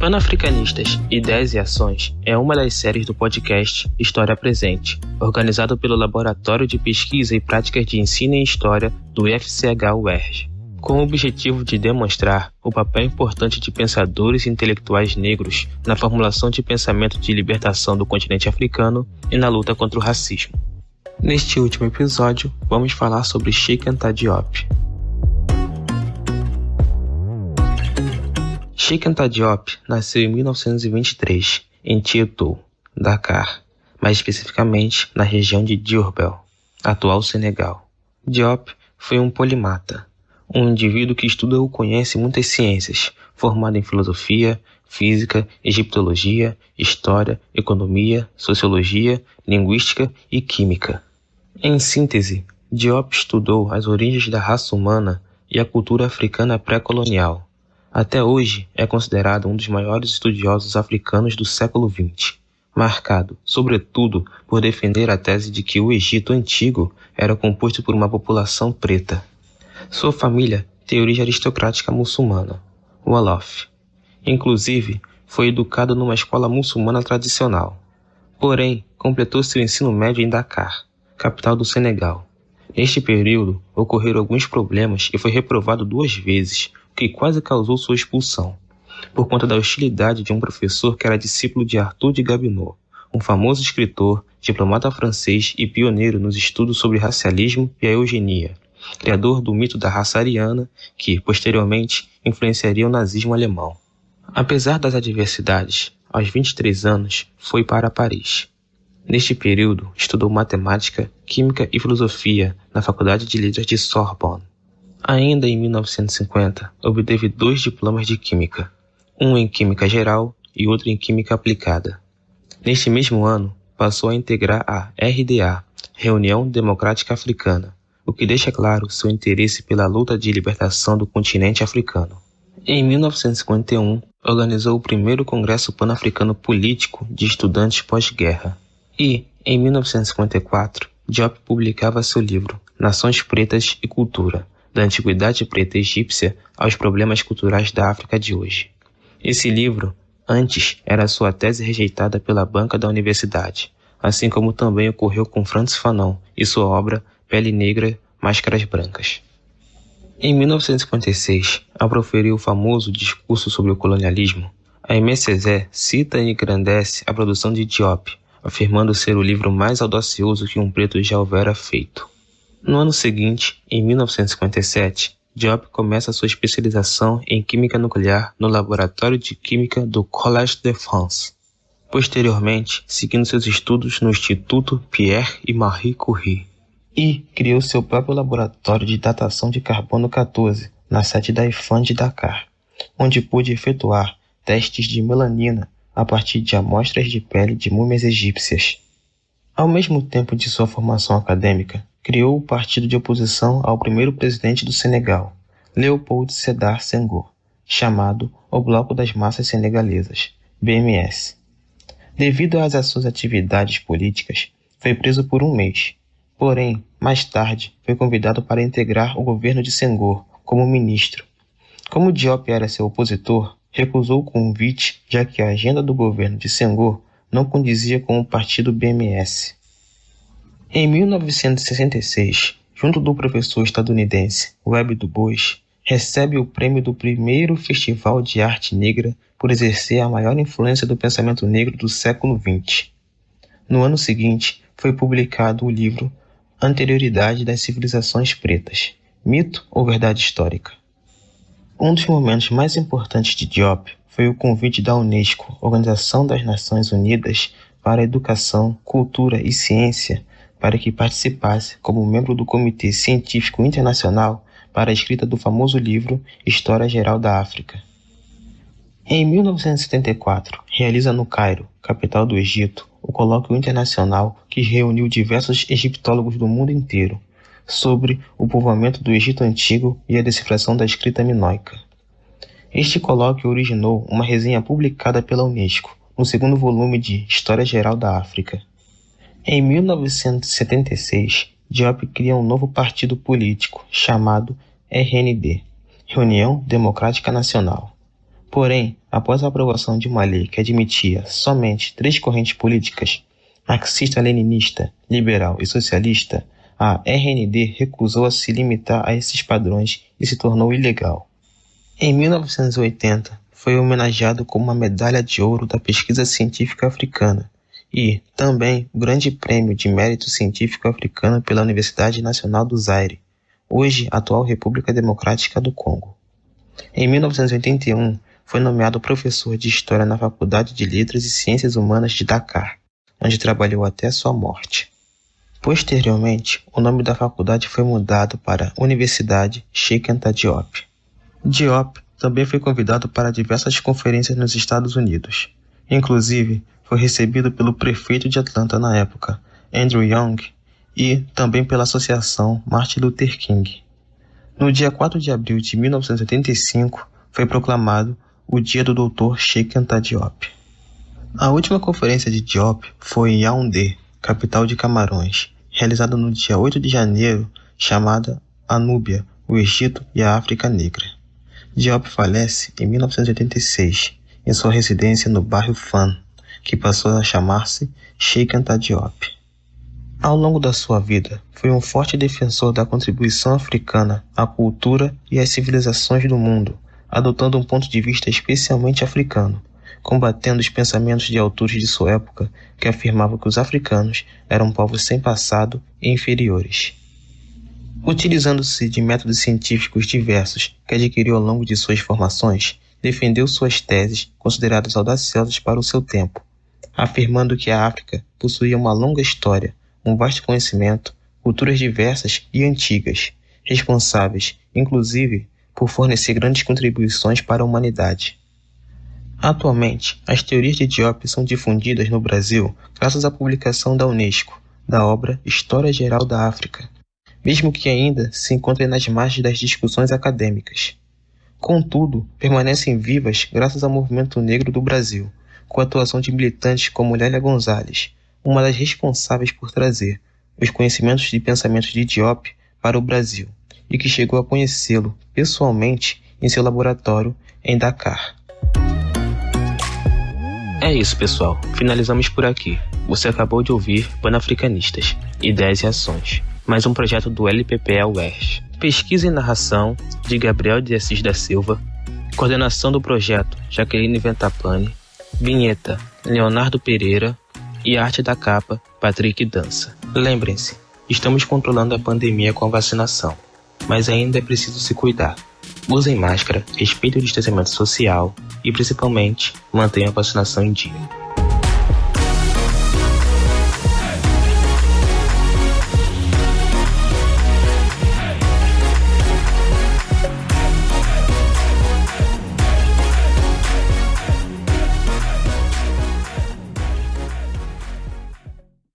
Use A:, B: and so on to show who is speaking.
A: Panafricanistas, Ideias e Ações é uma das séries do podcast História Presente, organizado pelo Laboratório de Pesquisa e Práticas de Ensino em História do FCH-UERJ, com o objetivo de demonstrar o papel importante de pensadores e intelectuais negros na formulação de pensamento de libertação do continente africano e na luta contra o racismo. Neste último episódio, vamos falar sobre Cheikh Anta Diop. Cheikh Anta Diop nasceu em 1923, em Tietou, Dakar, mais especificamente na região de Diourbel, atual Senegal. Diop foi um polimata, um indivíduo que estuda ou conhece muitas ciências, formado em filosofia, física, egiptologia, história, economia, sociologia, linguística e química. Em síntese, Diop estudou as origens da raça humana e a cultura africana pré-colonial. Até hoje é considerado um dos maiores estudiosos africanos do século XX, marcado, sobretudo, por defender a tese de que o Egito Antigo era composto por uma população preta. Sua família tem origem aristocrática muçulmana, Wolof. Inclusive, foi educado numa escola muçulmana tradicional. Porém, completou seu ensino médio em Dakar, capital do Senegal. Neste período, ocorreram alguns problemas e foi reprovado 2 vezes, o que quase causou sua expulsão, por conta da hostilidade de um professor que era discípulo de Arthur de Gobineau, um famoso escritor, diplomata francês e pioneiro nos estudos sobre racialismo e a eugenia, criador do mito da raça ariana, que, posteriormente, influenciaria o nazismo alemão. Apesar das adversidades, aos 23 anos, foi para Paris. Neste período, estudou matemática, química e filosofia na Faculdade de Letras de Sorbonne. Ainda em 1950, obteve 2 diplomas de química, um em química geral e outro em química aplicada. Neste mesmo ano, passou a integrar a RDA, Reunião Democrática Africana, o que deixa claro seu interesse pela luta de libertação do continente africano. Em 1951, organizou o primeiro Congresso Pan-Africano Político de Estudantes pós-guerra. E, em 1954, Diop publicava seu livro Nações Pretas e Cultura, da Antiguidade Preta Egípcia aos Problemas Culturais da África de hoje. Esse livro, antes, era sua tese rejeitada pela banca da universidade, assim como também ocorreu com Frantz Fanon e sua obra Pele Negra, Máscaras Brancas. Em 1956, ao proferir o famoso discurso sobre o colonialismo, Aimé Césaire cita e engrandece a produção de Diop, afirmando ser o livro mais audacioso que um preto já houvera feito. No ano seguinte, em 1957, Diop começa sua especialização em química nuclear no Laboratório de Química do Collège de France. Posteriormente, seguindo seus estudos no Instituto Pierre e Marie Curie. E criou seu próprio laboratório de datação de carbono 14 na sede da IFAM de Dakar, onde pôde efetuar testes de melanina a partir de amostras de pele de múmias egípcias. Ao mesmo tempo de sua formação acadêmica, criou o partido de oposição ao primeiro presidente do Senegal, Léopold Sédar Senghor, chamado o Bloco das Massas Senegalesas, BMS. Devido às suas atividades políticas, foi preso por 1 mês. Porém, mais tarde, foi convidado para integrar o governo de Senghor como ministro. Como Diop era seu opositor, recusou o convite, já que a agenda do governo de Senghor não condizia com o partido BMS. Em 1966, junto do professor estadunidense Webb Du Bois, recebe o prêmio do primeiro Festival de Arte Negra por exercer a maior influência do pensamento negro do século XX. No ano seguinte, foi publicado o livro Anterioridade das Civilizações Pretas, Mito ou Verdade Histórica. Um dos momentos mais importantes de Diop foi o convite da Unesco, Organização das Nações Unidas para a Educação, Cultura e Ciência, para que participasse como membro do Comitê Científico Internacional para a escrita do famoso livro História Geral da África. Em 1974, realiza no Cairo, capital do Egito, o colóquio internacional que reuniu diversos egiptólogos do mundo inteiro sobre o povoamento do Egito Antigo e a decifração da escrita minoica. Este colóquio originou uma resenha publicada pela Unesco, no 2º volume de História Geral da África. Em 1976, Diop cria um novo partido político, chamado RND, Reunião Democrática Nacional, Porém, após a aprovação de uma lei que admitia somente 3 correntes políticas, marxista-leninista, liberal e socialista, a RND recusou a se limitar a esses padrões e se tornou ilegal. Em 1980, foi homenageado com uma medalha de ouro da pesquisa científica africana e, também, o Grande Prêmio de Mérito Científico Africano pela Universidade Nacional do Zaire, hoje atual República Democrática do Congo. Em 1981, foi nomeado professor de História na Faculdade de Letras e Ciências Humanas de Dakar, onde trabalhou até sua morte. Posteriormente, o nome da faculdade foi mudado para Universidade Cheikh Anta Diop. Diop também foi convidado para diversas conferências nos Estados Unidos. Inclusive, foi recebido pelo prefeito de Atlanta na época, Andrew Young, e também pela Associação Martin Luther King. No dia 4 de abril de 1985, foi proclamado o Dia do Dr. Cheikh Anta Diop. A última conferência de Diop foi em Yaoundé, capital de Camarões, realizada no dia 8 de janeiro, chamada A Núbia, o Egito e a África Negra. Diop falece em 1986, em sua residência no bairro Fann, que passou a chamar-se Cheikh Anta Diop. Ao longo da sua vida, foi um forte defensor da contribuição africana à cultura e às civilizações do mundo, adotando um ponto de vista especialmente africano, combatendo os pensamentos de autores de sua época que afirmavam que os africanos eram povos sem passado e inferiores. Utilizando-se de métodos científicos diversos que adquiriu ao longo de suas formações, defendeu suas teses consideradas audaciosas para o seu tempo, afirmando que a África possuía uma longa história, um vasto conhecimento, culturas diversas e antigas, responsáveis, inclusive, por fornecer grandes contribuições para a humanidade. Atualmente, as teorias de Diop são difundidas no Brasil graças à publicação da Unesco, da obra História Geral da África, mesmo que ainda se encontrem nas margens das discussões acadêmicas. Contudo, permanecem vivas graças ao movimento negro do Brasil, com a atuação de militantes como Lélia Gonzalez, uma das responsáveis por trazer os conhecimentos e pensamentos de Diop para o Brasil, e que chegou a conhecê-lo pessoalmente em seu laboratório em Dakar. É isso, pessoal. Finalizamos por aqui. Você acabou de ouvir Panafricanistas, Ideias e Ações, mais um projeto do LPPE-UERJ. Pesquisa e narração de Gabriel de Assis da Silva, coordenação do projeto Jaqueline Ventapane, vinheta Leonardo Pereira e arte da capa Patrick Dança. Lembrem-se, estamos controlando a pandemia com a vacinação, mas ainda é preciso se cuidar. Usem máscara, respeitem o distanciamento social e, principalmente, mantenham a vacinação em dia.